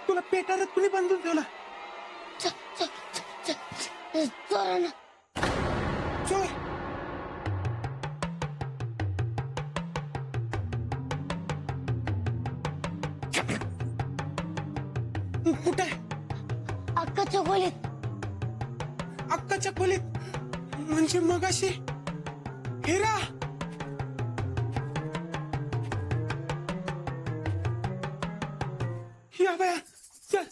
तुला पेटारात कुणी बांधून ठेवला? चोरानं. चोर कुठे? अक्काच्या खोलीत. अक्काच्या खोलीत म्हणजे मगाशी हिरा. या बया चल.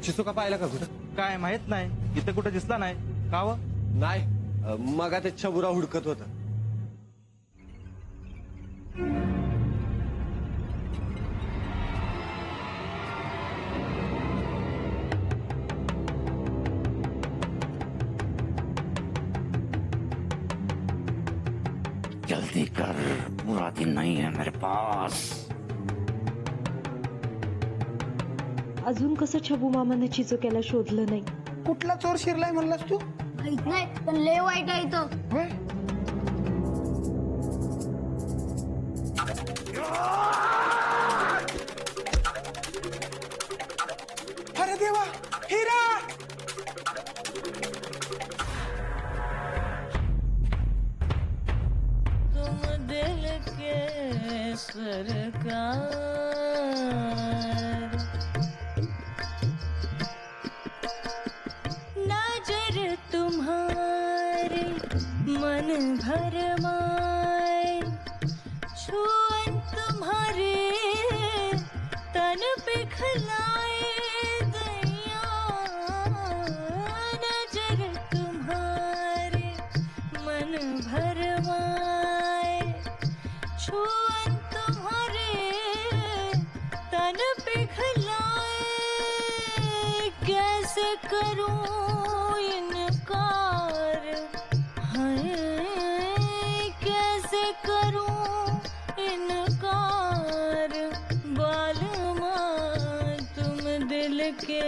चिसोका पाहिला का कुठं? काय माहित नाही, इथं कुठं दिसला नाही. का व? नाही, मगा ते छबुरा हुडकत होता. जल्दी कर, पूरा दिन नहीं है मेरे पास. अजून कसं छबू मामाने चिचोक्याला शोधलं नाही? कुठला चोर शिरलाय म्हणलास तू? माहित नाही पण लय वाईट आहे तो. होय? अरे देवा, हिरा. तुम दिल के सरकार, नजर तुम्हारी मन भर माए, छुअन तुम्हारे तन पे खिलाए दैया, नजर तुम्हारे मन भर माए, छुअन तुम्हारे तन पे खिलाए, कैसे करूं इनकार, हाय कैसे करूं इनकार, बालमा तुम दिल के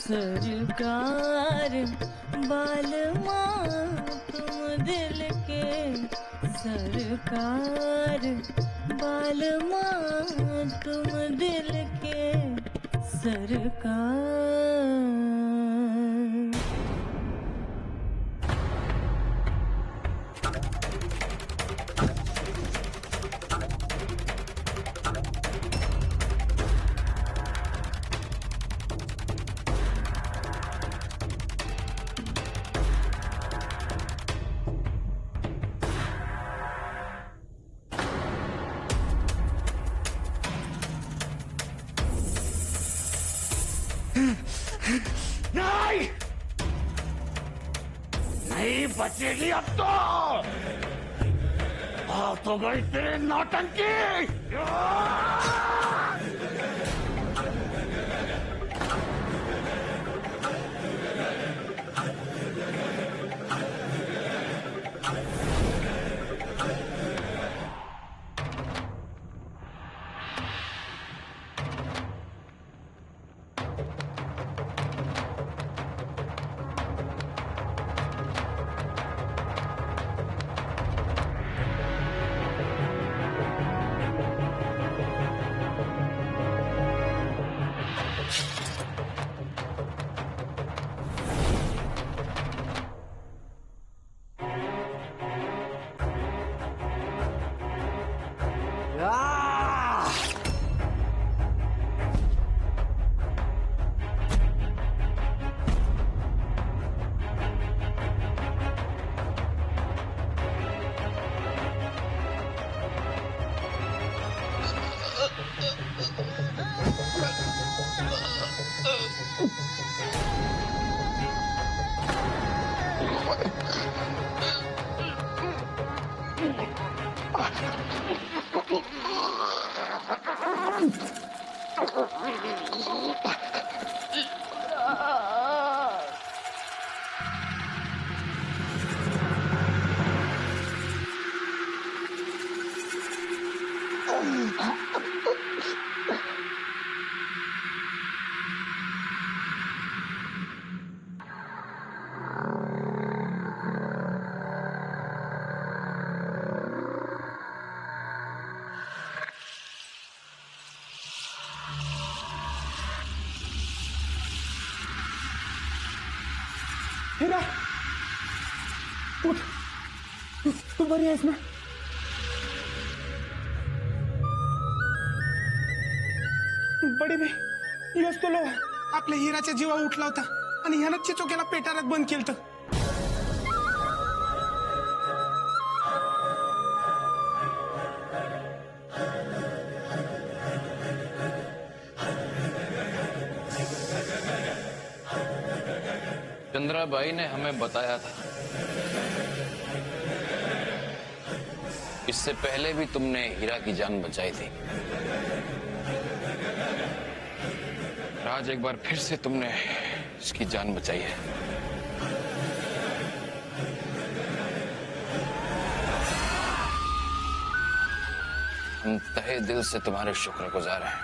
सरकार, बालमा तुम दिल के सरकार, बालमा तुम दिल के सरकार. नहीं, नहीं बचेगी अब तो. तो गई तेरी नौटंकी. हिरा उठ तू बरी आहेस ना? बडी बे यस तो लो आपल्या हिराच्या जीवा उठला होता आणि ह्यानं चिचोक्याला पेटारात बंद केलं. चंद्राबाई ने हमें बताया था इससे पहले भी तुमने हीरा की जान बचाई थी. आज एक बार फिर से तुमने इसकी जान बचाई है. हम तहे दिल से तुम्हारे शुक्रगुजार हैं.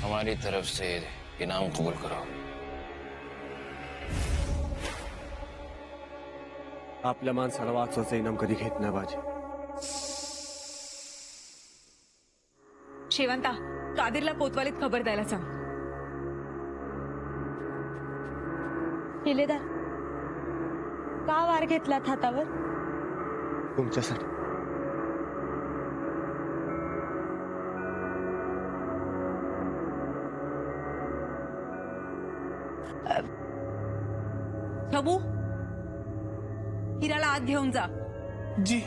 हमारी तरफ से इनाम कबूल करो. आपल्या माणसाला वाचवायचं इनाम कधी घेत नाही बाजी. शेवंता कादिरला कोतवालीत खबर द्यायला सांग. हिलेदार का वार घेतलात हातावर? तुमच्यासाठी. छबू हिराला आत घेऊन जा. जी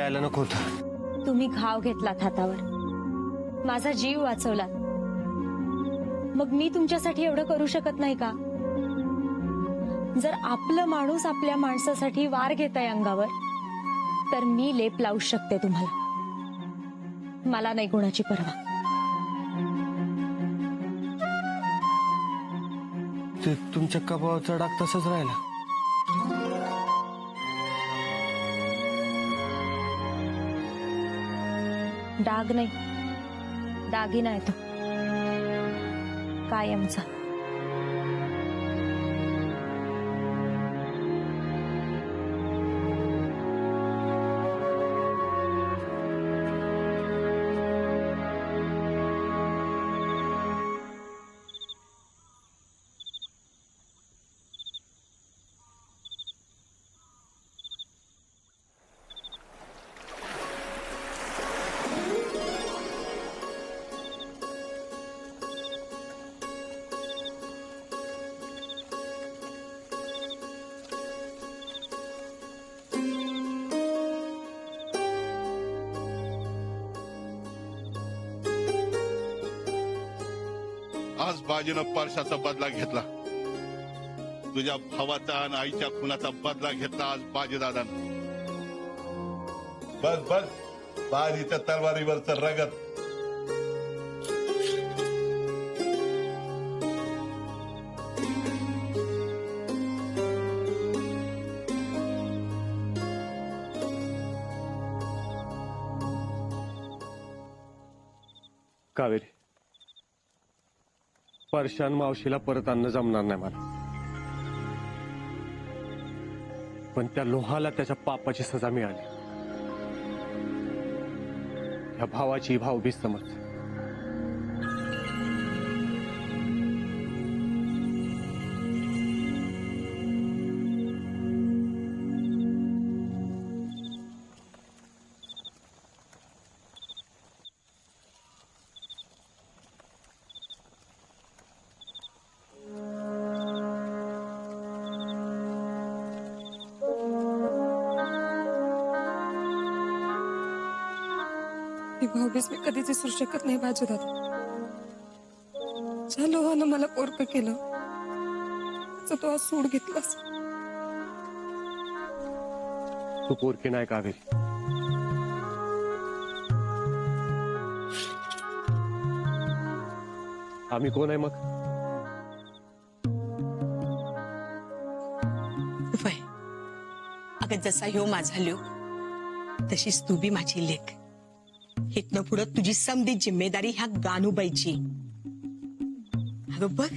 यायला नको होतं. तुम्ही घाव घेतलात हातावर, माझा जीव वाचवलात. मग मी तुमच्यासाठी एवढं करू शकत नाही का? जर आपलं माणूस आपल्या माणसासाठी वार घेताय अंगावर, तर मी लेप लावू शकते तुम्हाला. मला नाही कोणाची पर्वा. ते तुमच्या कपाळाचा डाग तसाच राहिला. डाग नाही, दागिना आहे तो, कायमचा. आज बाजीनं परशाचा बदला घेतला. तुझ्या भावाचा आणि आईच्या खुनाचा बदला घेतला आज बाजीदादानं. बस बस बाजीच्या तलवारीवरच रगत. कावेरी, परशान मावशीला परत आणणं जमणार नाही मला. पण त्या लोहाला त्याच्या पापाची सजा मिळाली. या भावाची भाऊबीज समज. ही भाऊबीज मी कधीच विसरू शकत नाही बाजूदादा. ज्या लोहानं मला पोरकं केलं, त्याचा तो आज सूड घेतलास. तू पोरकी नाही कावेरी. आम्ही कोण आहे मग? वय अगं, जसा ह्यो माझा ल्यो, तशीच तू बी माझी लेक. इथनं पुढं तुझी समधी जिम्मेदारी ह्या गानूबाईची. अगं बघ,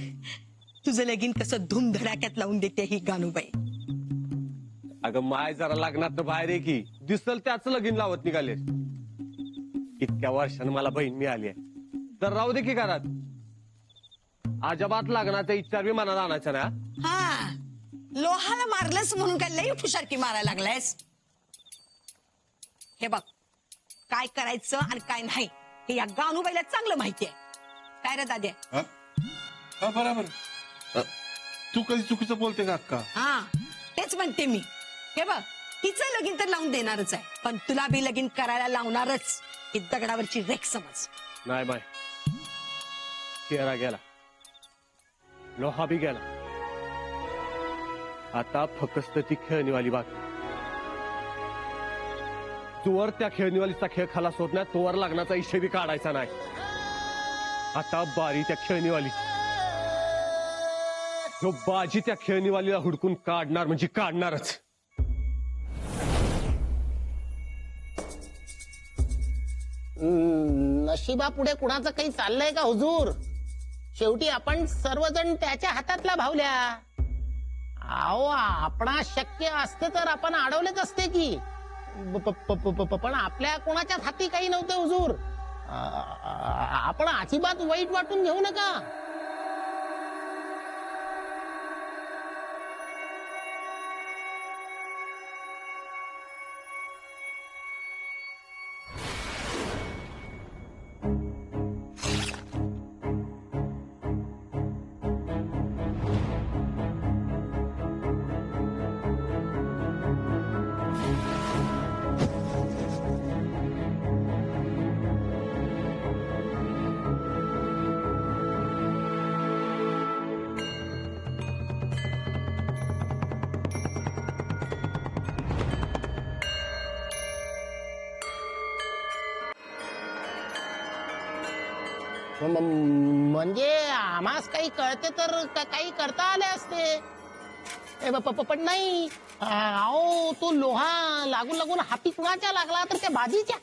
तुझं लगीन कसं धूमधडाक्यात लावून देते ही गानूबाई. अगं माय जरा लग्नात बाहेर आहे की, दिसल त्याच लगीन लावत निघाले. इतक्या वर्षानं मला बहीण मिळाली आहे, तर राहू दे की घरात. अजिबात लग्नाचा इच्छा बी मनात आणायचा ना. हा, लोहाला मारलंस म्हणून काय लई फुशारकी मारायला लागलायस? हे बघ, काय करायचं आणि काय नाही हे या गानूबाईला चांगलं माहिती आहे. काय रे दाद्या? बरोबर. तू कधी चुकीचं बोलते का अक्का? हा, तेच म्हणते मी. हे बघ, तिचं लगीन तर लावून देणारच आहे, पण तुला बी लगीन करायला लावणारच. ही दगडावरची रेख समज. नाही बाय, चेहरा गेला, लोहा बी गेला. आता फक्त ती खेळणीवाली बाकी. तोवर त्या खेळणीवालीचा खेळ खालास होत नाही, तोवर लग्नाचा इशे बी काढायचा नाही. आता बारी त्या खेळणीवाली, जो बाजी त्या खेळणीवालीला हुडकून काढणार म्हणजे काढणारच. नशिबा पुढे कुणाचं काही चाललंय का हुजूर? शेवटी आपण सर्वजण त्याच्या हातातला भावल्या. अहो, आपणा शक्य असते तर आपण अडवलेच असते की, पण आपल्या कोणाच्याच हाती काही नव्हते हुजूर. आपण अजिबात वाईट वाटून घेऊ नका. म्हणजे आम्हास काही कळते तर काही करता आले असते पण नाही. अहो तो लोहा लागून लागून हाती कुणाच्या लागला तर त्या बाजीच्या.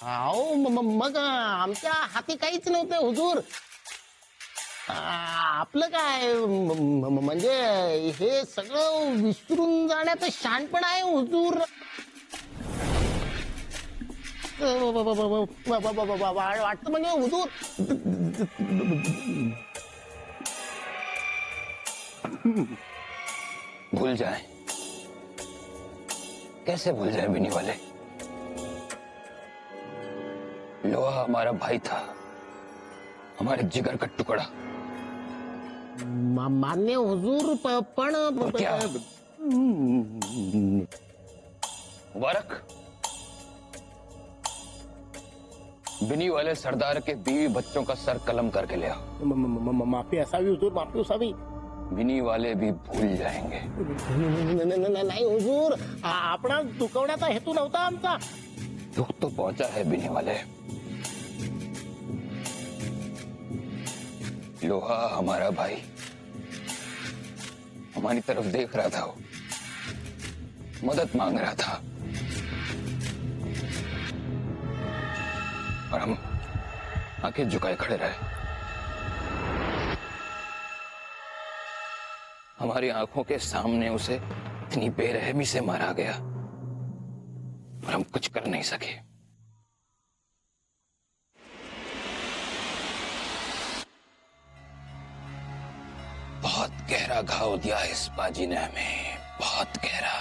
अहो मग आमच्या हाती काहीच नव्हतं हुजूर. आपलं काय म्हणजे हे सगळं विसरून जाण्याचं शहाणपण आहे हुजूर. वाटतं म्हणजे हुजूर. भूल जाए, कैसे भूल जाए बिनी वाले? लोहा हमारा भाई था, हमारे जिगर का टुकड़ा. मान्य हुजूर पण क्या? मुबारक. बिनी वाले सरदार के बीवी बच्चों का सर कलम करके ले आओ. माफी असावी हुजूर, माफी असावी. बिनी वाले भी भूल जाएंगे. नाही हुजूर, आपणा दुखवण्याचा हेतू नव्हता आमचा. दुख तो पहुंचा है बिनी वाले. लोहा हमारा भाई हमारी तरफ देख रहा था, वो मदद मांग रहा था और हम आंखें झुकाए खड़े रहे. हमारी आंखों के सामने उसे इतनी बेरहमी से मारा गया और हम कुछ कर नहीं सके. बहुत गहरा घाव दिया इस बाजी ने हमें, बहुत गहरा.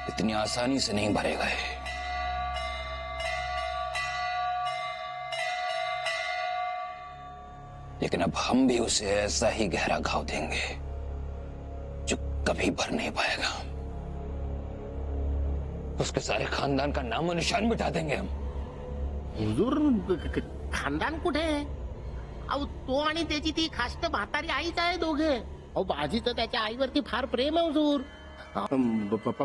इतनी आसानी से नहीं भरे गए. लेकिन अब हम भी उसे ऐसा ही गहरा घाव देंगे जो कभी भर नहीं पाएगा. उसके सारे खानदान का नामो निशान मिटा देंगे हम. हुजूर खानदान कुठे आहे? अहो तो आणि त्याची ती खाष्ट म्हातारी आईच आहे दोघे. अहो बाजीचं त्याच्या आईवरती फार प्रेम आहे हुजूर.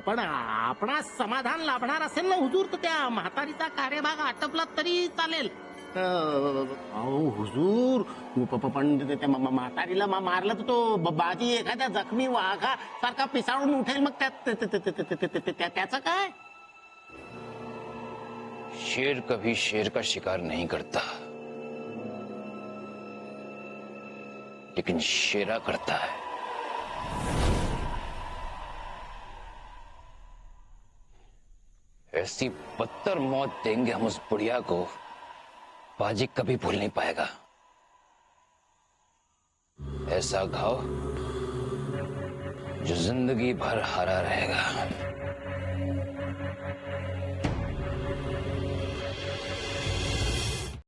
पण आपणा समाधान लाभणार असेल ना हुजूर तर त्या म्हातारीचा कार्यभाग आटपला तरी चालेल. अहो हुजूर पण त्या म्हातारीला मारलं तर तो बाजी एखाद्या जखमी वाघा सारखा पिसाळून उठेल. मग त्याचं काय? शेर कभी शेर का शिकार नहीं करता, लेकिन शेरा करता है. ऐसी बदतर मौत देंगे हम उस बुढ़िया को, बाजी कभी भूल नहीं पाएगा. ऐसा घाव जो जिंदगी भर हरा रहेगा.